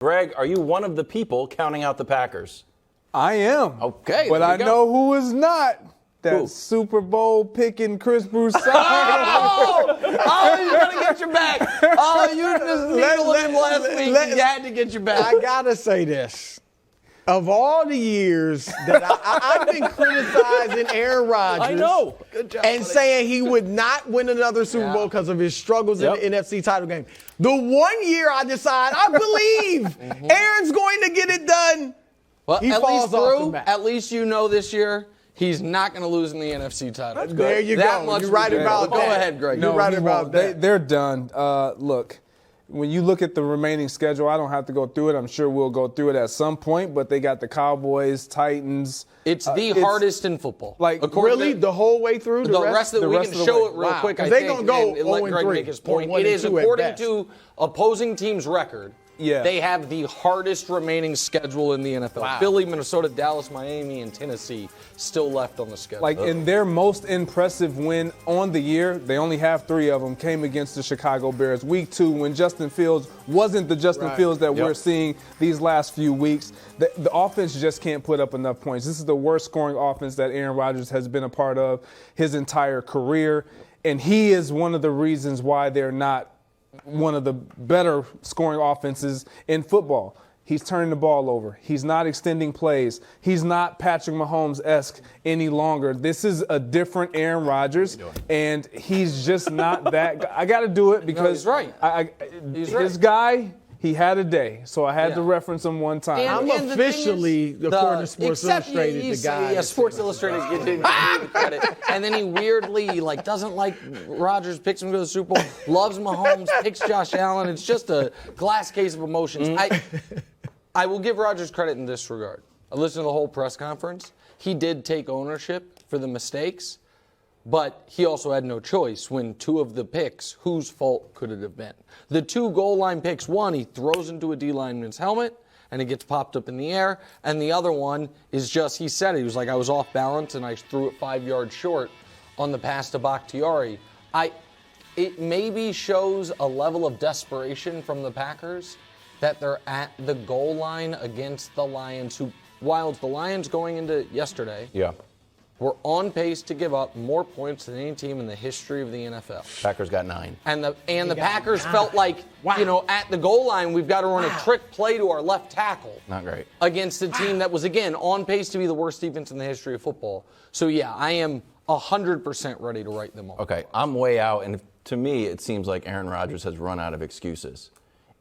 Greg, are you one of the people counting out the Packers? I am. Okay. But I know who is not. That Super Bowl picking Chris Broussard. Oh, you got to get your back. Oh, you just needled him last week. You had to get your back. I got to say this. Of all the years that I've been criticizing Aaron Rodgers, I know. Good job, and saying he would not win another Super Bowl because of his struggles in the NFC title game. The 1 year I decide, I believe Aaron's going to get it done. Well, he falls off the map. At least you know this year he's not going to lose in the NFC title. There you go. You're right about that. Go ahead, Greg. You're right about that. They're done. Look. When you look at the remaining schedule, I don't have to go through it. I'm sure we'll go through it at some point, but they got the Cowboys, Titans. It's the hardest in football. Like, really? The whole way through? The rest of the we can show it real quick, I think. They're going to go and let Greg make his point. It is, according to opposing teams' record, they have the hardest remaining schedule in the NFL. Wow. Philly, Minnesota, Dallas, Miami, and Tennessee still left on the schedule. Like, in their most impressive win on the year, they only have 3 of them, came against the Chicago Bears. Week 2, when Justin Fields wasn't the Justin Fields that we're seeing these last few weeks. The offense just can't put up enough points. This is the worst scoring offense that Aaron Rodgers has been a part of his entire career. And he is one of the reasons why they're not one of the better scoring offenses in football. He's turning the ball over. He's not extending plays. He's not Patrick Mahomes-esque any longer. This is a different Aaron Rodgers, and he's just not that guy. I got to do it because his guy, he had a day, so I had to reference him one time. I'm officially, according to Sports Illustrated, the guy. Yeah, Sports Illustrated gives him credit. And then he weirdly doesn't like Rodgers, picks him to the Super Bowl, loves Mahomes, picks Josh Allen. It's just a glass case of emotions. I will give Rodgers credit in this regard. I listened to the whole press conference. He did take ownership for the mistakes, but he also had no choice when 2 of the picks, whose fault could it have been? The 2 goal line picks, one, he throws into a D lineman's helmet and it gets popped up in the air. And the other one is just, he said it, he was like, I was off balance and I threw it 5 yards short on the pass to Bakhtiari. It maybe shows a level of desperation from the Packers that they're at the goal line against the Lions, who, while the Lions going into yesterday, were on pace to give up more points than any team in the history of the NFL. Packers got 9. And the Packers felt like, at the goal line, we've got to run a trick play to our left tackle. Not great. Against a team that was, again, on pace to be the worst defense in the history of football. So, I am 100% ready to write them off. Okay, I'm way out, and to me, it seems like Aaron Rodgers has run out of excuses.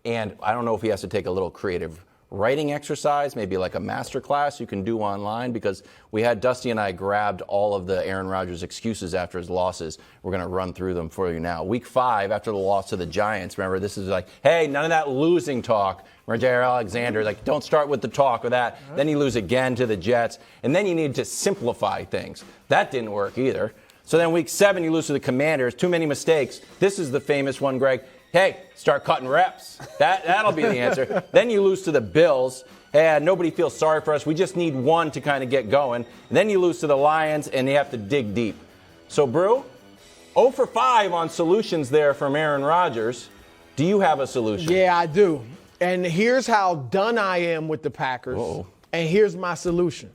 And I don't know if he has to take a little creative writing exercise, maybe like a master class you can do online, because we had Dusty and I grabbed all of the Aaron Rodgers excuses after his losses. We're going to run through them for you now. Week 5, after the loss to the Giants, remember, this is like, hey, none of that losing talk. Remember Jair Alexander, like, don't start with the talk or that. Then you lose again to the Jets, and then you need to simplify things. That didn't work either. So then week 7, you lose to the Commanders. Too many mistakes. This is the famous one, Greg. Hey, start cutting reps. That'll be the answer. Then you lose to the Bills. Hey, nobody feels sorry for us. We just need one to kind of get going. And then you lose to the Lions, and you have to dig deep. So, Brew, 0 for 5 on solutions there from Aaron Rodgers. Do you have a solution? Yeah, I do. And here's how done I am with the Packers. Uh-oh. And here's my solution.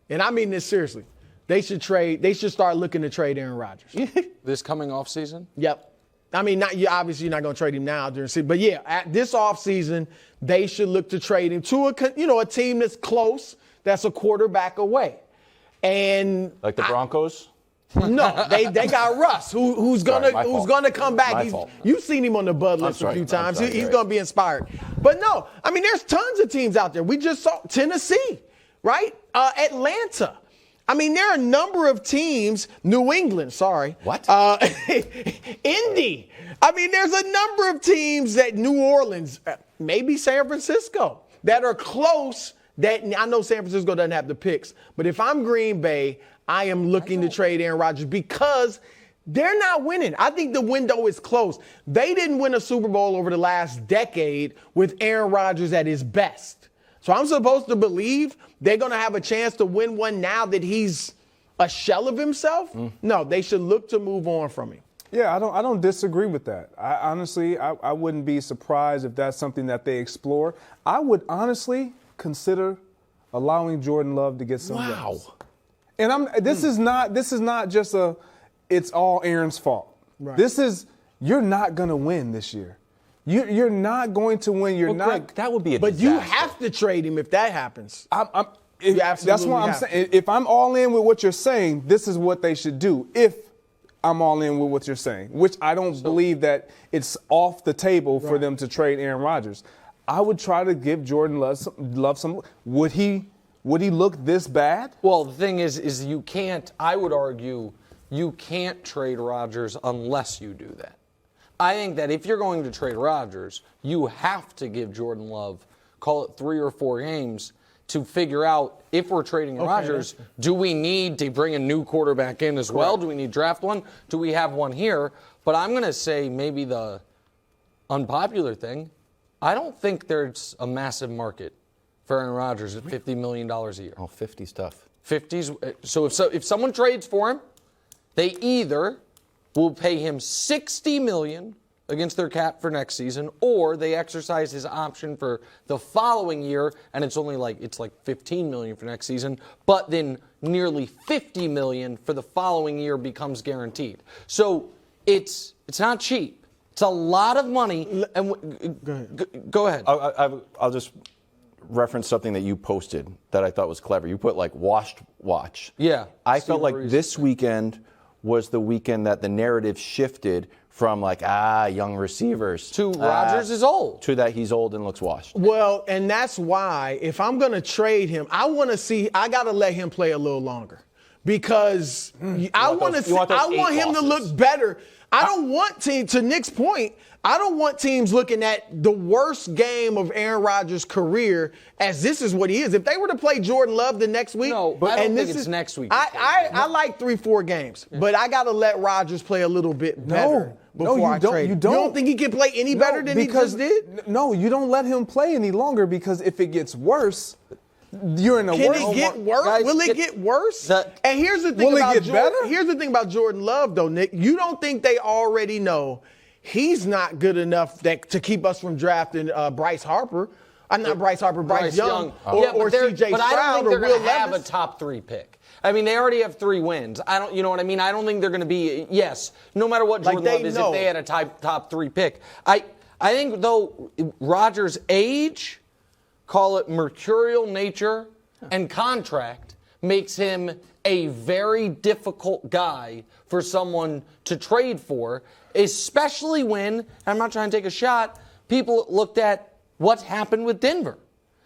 And I mean this seriously. They should start looking to trade Aaron Rodgers. This coming off season? Yep. I mean, obviously you're not going to trade him now during the season. But, at this offseason, they should look to trade him to a team that's close, that's a quarterback away. And like the Broncos? No, they got Russ, who's gonna come back. You've seen him on the Bud list a few times. He's gonna be inspired. But no, I mean, there's tons of teams out there. We just saw Tennessee, right? Atlanta. I mean, there are a number of teams. New England, sorry. What? Indy. I mean, there's a number of teams that New Orleans, maybe San Francisco, that are close. That I know San Francisco doesn't have the picks, but if I'm Green Bay, I am looking to trade Aaron Rodgers because they're not winning. I think the window is closed. They didn't win a Super Bowl over the last decade with Aaron Rodgers at his best. So I'm supposed to believe they're going to have a chance to win one now that he's a shell of himself? No, they should look to move on from him. Yeah, I don't disagree with that. Honestly, I wouldn't be surprised if that's something that they explore. I would honestly consider allowing Jordan Love to get some reps. And this is not just it's all Aaron's fault. Right. This is, you're not going to win this year. You're not going to win. You're not. Greg, that would be a But disaster. you have to trade him if that happens. That's what I'm saying. If I'm all in with what you're saying, this is what they should do. If I'm all in with what you're saying, which I don't believe that it's off the table for them to trade Aaron Rodgers. I would try to give Jordan Love some. Would he look this bad? Well, the thing is you can't. I would argue you can't trade Rodgers unless you do that. I think that if you're going to trade Rodgers, you have to give Jordan Love, call it 3 or 4 games, to figure out if we're trading Rodgers, do we need to bring a new quarterback in as well? Do we need to draft one? Do we have one here? But I'm going to say maybe the unpopular thing, I don't think there's a massive market for Aaron Rodgers at $50 million a year. Oh, 50 stuff. 50s. So if someone trades for him, they either will pay him $60 million against their cap for next season, or they exercise his option for the following year, and it's like $15 million for next season, but then nearly $50 million for the following year becomes guaranteed. So it's not cheap. It's a lot of money. And go ahead. I'll just reference something that you posted that I thought was clever. You put washed watch. Yeah. I felt like this weekend was the weekend that the narrative shifted from young receivers to Rodgers is old, to that he's old and looks washed. Well, and that's why if I'm going to trade him, I got to let him play a little longer because I want him to look better. I don't want to Nick's point, I don't want teams looking at the worst game of Aaron Rodgers' career as this is what he is. If they were to play Jordan Love the next week, I don't think it's next week. I like 3-4 games, but I got to let Rodgers play a little bit better. Before I trade. You don't think he can play any better than he just did? No, you don't let him play any longer because if it gets worse, you're in a worse. Can it get worse? Will it get worse? And here's the thing Here's the thing about Jordan Love, though, Nick. You don't think they already know he's not good enough to keep us from drafting Bryce Harper? Not Bryce Harper, Bryce Young, or C.J. But Stroud, I don't think or they're Will going to have Levis. a top 3 pick. I mean, they already have 3 wins. You know what I mean? I don't think they're going to be, no matter what Jordan Love is, if they had a top 3 pick. I think, though, Rodgers' age, call it mercurial nature, and contract, makes him a very difficult guy for someone to trade for, especially when, I'm not trying to take a shot, people looked at what happened with Denver.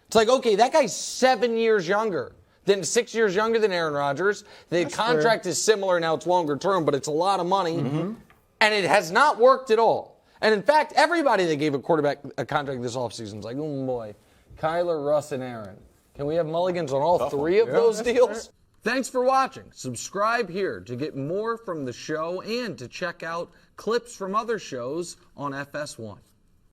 It's like, okay, that guy's 7 years younger. 6 years younger than Aaron Rodgers. The contract is similar now; it's longer term, but it's a lot of money, and it has not worked at all. And in fact, everybody that gave a quarterback a contract this offseason is like, oh boy, Kyler, Russ, and Aaron. Can we have mulligans on all 3 of those deals? Thanks for watching. Subscribe here to get more from the show and to check out clips from other shows on FS1.